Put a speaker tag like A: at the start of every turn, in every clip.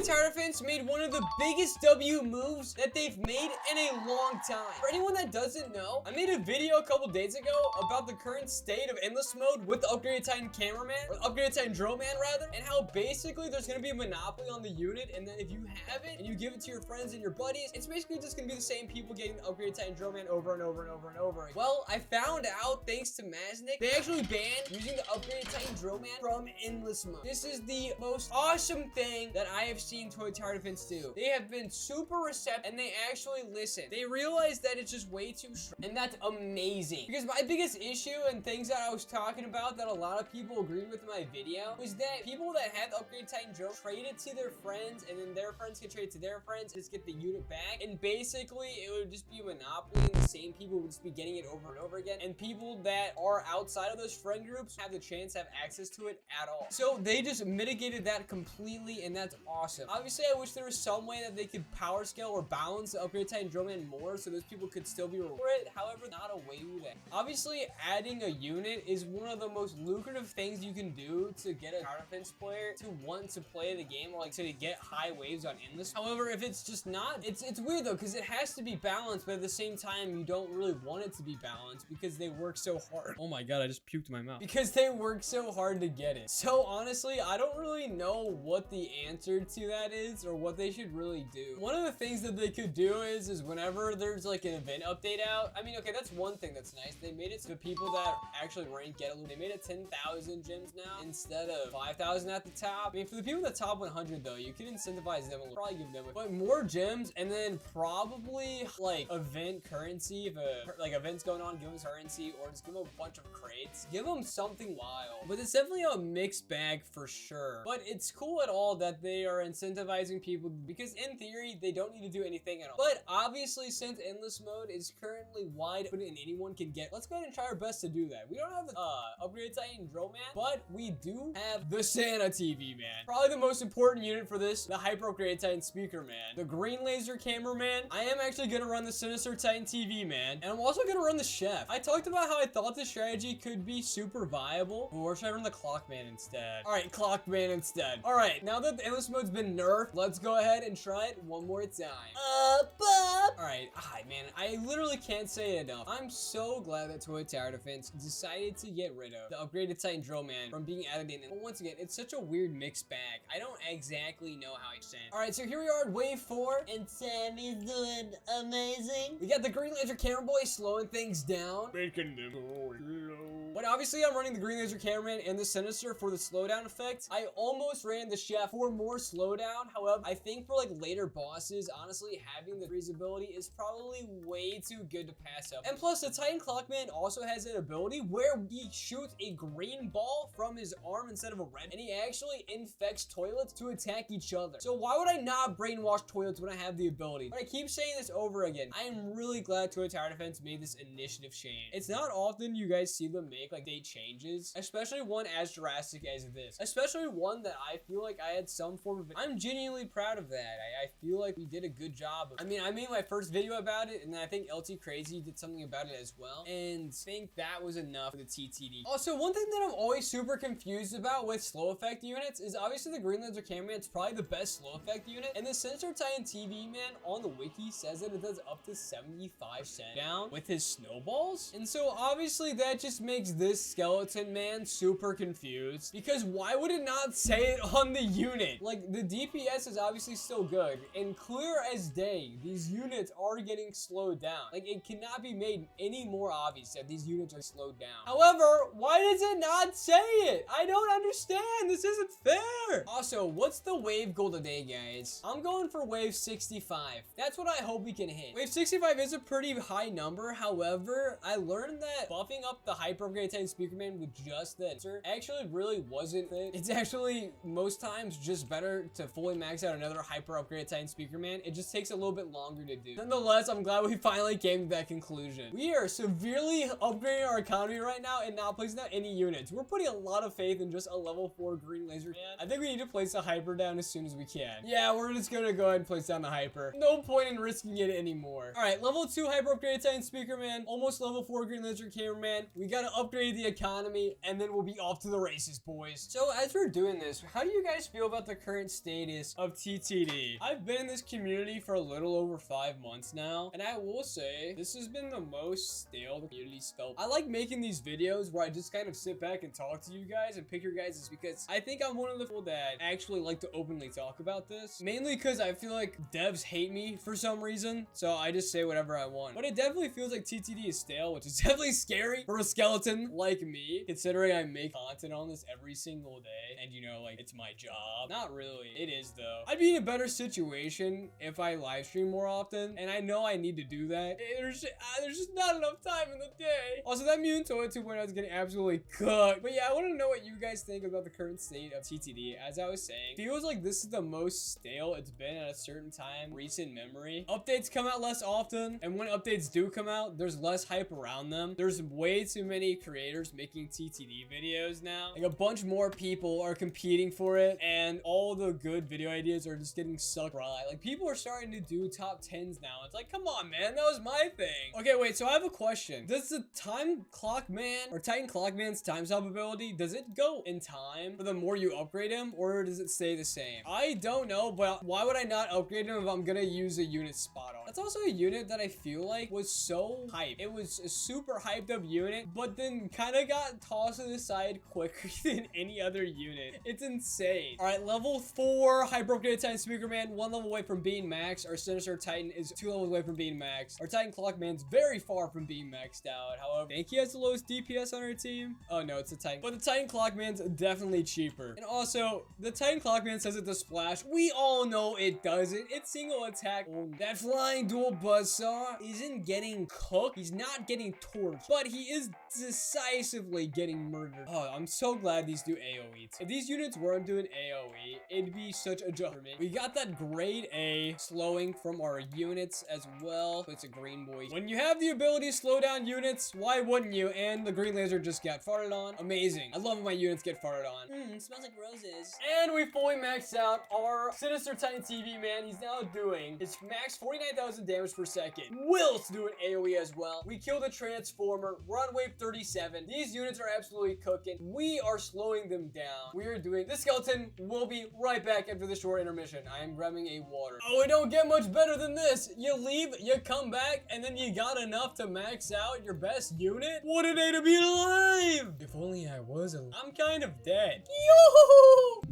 A: Tower Defense made one of the biggest W moves that they've made in a long time. For anyone that doesn't know, I made a video a couple days ago about the current state of endless mode with the upgraded Titan cameraman, or upgraded Titan Drillman rather, and how basically there's gonna be a monopoly on the unit, and then if you have it and you give it to your friends and your buddies, it's basically just gonna be the same people getting the upgraded Titan Drillman over and over and over and over again. Well, I found out, thanks to Maznik, they actually banned using the upgraded Titan Drillman from endless mode. This is the most awesome thing that I have seen Tower Defense do. They have been super receptive and they actually listen. They realize that it's just way too strong, and that's amazing. Because my biggest issue and things that I was talking about that a lot of people agreed with in my video was that people that had the upgraded Titan Drill trade it to their friends, and then their friends can trade it to their friends, just get the unit back, and basically it would just be a monopoly, and the same people would just be getting it over and over again, and people that are outside of those friend groups have the chance to have access to it at all. So they just mitigated that completely, and that's awesome. Obviously, I wish there was some way that they could power scale or balance the upgrade Titan Drillman more so those people could still be rewarded for it. However, not a way with it. Obviously, adding a unit is one of the most lucrative things you can do to get a Tower Defense player to want to play the game, or like to get high waves on endless. However, if it's just not, it's weird though, because it has to be balanced, but at the same time, you don't really want it to be balanced because they work so hard. Oh my god, I just puked in my mouth. Because they work so hard to get it. So honestly, I don't really know what the answer to that is or what they should really do. One of the things that they could do is whenever there's like an event update out, I mean, okay, that's one thing that's nice. They made it so people that actually rank get a little, they made it 10,000 gems now instead of 5,000 at the top. I mean, for the people in the top 100 though, you can incentivize them a little, probably give them but more gems, and then probably like event currency. If like events going on, give them currency, or just give them a bunch of crates. Give them something wild. But it's definitely a mixed bag for sure. But it's cool at all that they are incentivizing people, because in theory, they don't need to do anything at all. But obviously, since endless mode is currently wide open and anyone can get, let's go ahead and try our best to do that. We don't have the upgraded Titan Drillman, but we do have the Santa TV man. Probably the most important unit for this, the hyper upgraded Titan Speaker man, the green laser cameraman. I am actually gonna run the Sinister Titan TV man, and I'm also gonna run the Chef. I talked about how I thought this strategy could be super viable, or should I run the Clockman instead? All right, Clockman instead. All right, now that the endless mode's been nerfed, let's go ahead and try it one more time. All right, man, I literally can't say it enough. I'm so glad that Tower Defense decided to get rid of the upgraded Titan Drillman from being added in. But once again, it's such a weird mixed bag. I don't exactly know how I stand. All right, so here we are at wave 4, and Sammy's doing amazing. We got the green laser camera boy slowing things down. Making them go slow. But obviously, I'm running the green laser cameraman and the Sinister for the slowdown effect. I almost ran the Chef for more slowdown. However, I think for like later bosses, honestly, having the freeze ability is probably way too good to pass up. And plus, the Titan Clockman also has an ability where he shoots a green ball from his arm instead of a red, and he actually infects toilets to attack each other. So why would I not brainwash toilets when I have the ability? But I keep saying this over again. I am really glad Tower Defense made this initiative change. It's not often you guys see them make like date changes, especially one as drastic as this, especially one that I feel like I had some form of it. I'm genuinely proud of that. I feel like we did a good job of it. I mean, I made my first video about it, and then I think LT Crazy did something about it as well, and I think that was enough for the TTD. Also, one thing that I'm always super confused about with slow effect units is obviously the green laser cameraman is probably the best slow effect unit, and the Sinister Titan TV man on the wiki says that it does up to 75 cent down with his snowballs, and so obviously that just makes this skeleton man super confused, because why would it not say it on the unit? Like, the DPS is obviously still good, and clear as day, these units are getting slowed down. Like, it cannot be made any more obvious that these units are slowed down. However, why does it not say it? I don't understand. This isn't fair. Also, what's the wave goal today, guys? I'm going for wave 65. That's what I hope we can hit. Wave 65 is a pretty high number. However, I learned that buffing up the hyper upgrade Titan Speakerman with just the answer actually really wasn't it. It's actually most times just better to fully max out another hyper upgrade Titan Speakerman. It just takes a little bit longer to do. Nonetheless, I'm glad we finally came to that conclusion. We are severely upgrading our economy right now and not placing out any units. We're putting a lot of faith in just a level 4 green laser. Man, I think we need to place a hyper down as soon as we can. Yeah, we're just gonna go ahead and place down the hyper. No point in risking it anymore. All right, level 2 hyper upgraded Titan Speakerman, almost level 4 green laser cameraman. We gotta upgrade the economy, and then we'll be off to the races, boys. So as we're doing this, how do you guys feel about the current state status of TTD. I've been in this community for a little over 5 months now, and I will say this has been the most stale the community's felt. I like making these videos where I just kind of sit back and talk to you guys and pick your guys' because I think I'm one of the people that actually like to openly talk about this. Mainly because I feel like devs hate me for some reason, so I just say whatever I want. But it definitely feels like TTD is stale, which is definitely scary for a skeleton like me, considering I make content on this every single day, and you know, like, it's my job. Not really. It is, though. I'd be in a better situation if I live stream more often, and I know I need to do that. There's just not enough time in the day. Also, that Mutant Toilet 2.0 is getting absolutely cooked. But yeah, I want to know what you guys think about the current state of TTD. As I was saying, feels like this is the most stale it's been at a certain time, recent memory. Updates come out less often, and when updates do come out, there's less hype around them. There's way too many creators making TTD videos now. Like, a bunch more people are competing for it, and all the good video ideas are just getting sucked dry. Like, people are starting to do top 10s now. It's like, come on, man, that was my thing. Okay, wait, so I have a question. Does the Time Clock Man or Titan Clock Man's time stop ability, does it go in time for the more you upgrade him, or does it stay the same? I don't know, but why would I not upgrade him if I'm gonna use a unit spot on? That's also a unit that I feel like was so hyped. It was a super hyped up unit, but then kind of got tossed to the side quicker than any other unit. It's insane. All right, level 4 Hyper Upgraded Titan Speaker Man, 1 level away from being max. Our Sinister Titan is 2 levels away from being max. Our Titan Clock Man's very far from being maxed out. However, I think he has the lowest DPS on our team. Oh no, it's the Titan. But the Titan Clock Man's definitely cheaper. And also, the Titan Clock Man says it does splash. We all know it doesn't. It's single attack only. That flying dual buzzsaw isn't getting cooked. He's not getting torched, but he is decisively getting murdered. Oh, I'm so glad these do AoE. If these units weren't doing AoE, it'd be such a jump for me. We got that grade A slowing from our units as well. It's a green boy. When you have the ability to slow down units, why wouldn't you? And the green laser just got farted on. Amazing. I love when my units get farted on. Smells like roses. And we fully maxed out our Sinister Titan TV Man. He's now doing his max 49,000 damage per second. Will's doing AoE as well. We killed a Transformer. We're on wave 37. These units are absolutely cooking. We are slowing them down. We are doing this. Skeleton will be right back after the short intermission. I am grabbing a water. Oh, it don't get much better than this. You leave, you come back, and then you got enough to max out your best unit? What a day to be alive! If only I was alive. I'm kind of dead. Yo!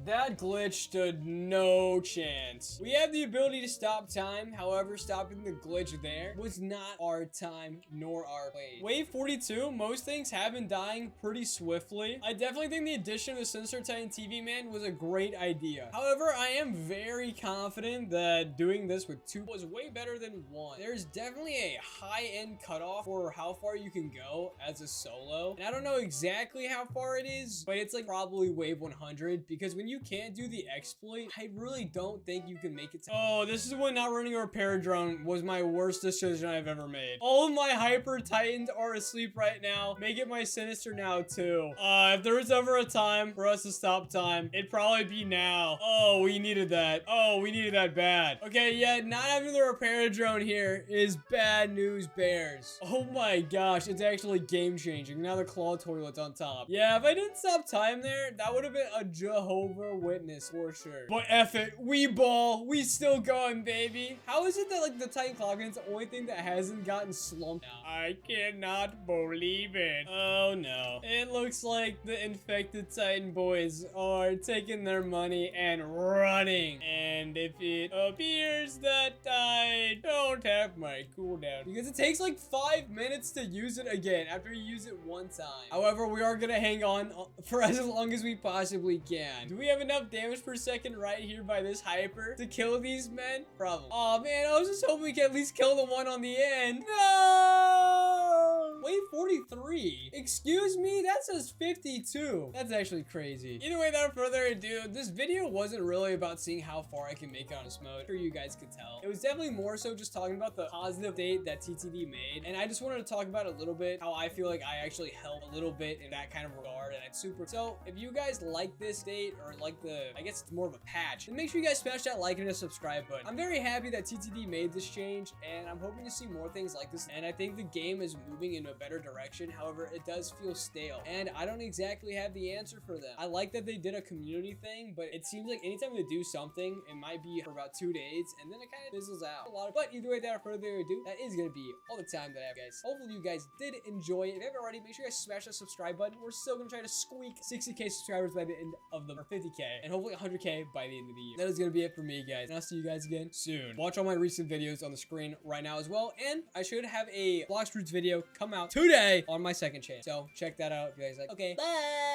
A: That glitch stood no chance. We have the ability to stop time. However, stopping the glitch there was not our time nor our play. Wave 42, most things have been dying pretty swiftly. I definitely think the addition of the Sinister Titan TV Man was a great idea. However, I am very confident that doing this with 2 was way better than 1. There's definitely a high-end cutoff for how far you can go as a solo. And I don't know exactly how far it is, but it's like probably wave 100, because when you can't do the exploit, I really don't think you can make it to— Oh, this is when not running a repair drone was my worst decision I've ever made. All of my Hyper Titans are asleep right now. Make it my Sinister now too. If there was ever a time for us to stop time, it'd probably be now. Oh, we needed that. Oh, we needed that bad. Okay, yeah, not having the repair drone here is bad news bears. Oh my gosh, it's actually game changing. Now the claw toilet's on top. Yeah, if I didn't stop time there, that would have been a Jehovah Witness for sure. But F it, we ball. We still going, baby. How is it that like the Titan Clock Man's the only thing that hasn't gotten slumped now? I cannot believe it. Oh no. It looks like the infected Titan boys are taking their money and running. And if it appears that I don't have my cooldown, because it takes like 5 minutes to use it again after you use it one time. However, we are gonna hang on for as long as we possibly can. Do we have enough damage per second right here by this hyper to kill these men? Probably. Oh man, I was just hoping we could at least kill the one on the end. No! Wave 43. Excuse me? That says 52. That's actually crazy. Either way, without further ado, this video wasn't really about seeing how far I can make it on this mode. I'm sure you guys could tell. It was definitely more so just talking about the positive date that TTD made. And I just wanted to talk about a little bit how I feel like I actually helped a little bit in that kind of regard. And it's super. So if you guys like this date or like I guess it's more of a patch, then make sure you guys smash that like and a subscribe button. I'm very happy that TTD made this change, and I'm hoping to see more things like this. And I think the game is moving in a a better direction. However, it does feel stale, and I don't exactly have the answer for them. I like that they did a community thing, but it seems like anytime they do something, it might be for about 2 days, and then it kind of fizzles out. But either way, without further ado, that is going to be all the time that I have, guys. Hopefully, you guys did enjoy it. If you haven't already, make sure you guys smash that subscribe button. We're still going to try to squeak 60K subscribers by the end of the, or 50K, and hopefully 100K by the end of the year. That is going to be it for me, guys, and I'll see you guys again soon. Watch all my recent videos on the screen right now as well, and I should have a Blox Fruits video come out today on my second channel, so check that out if you guys like. Okay, bye!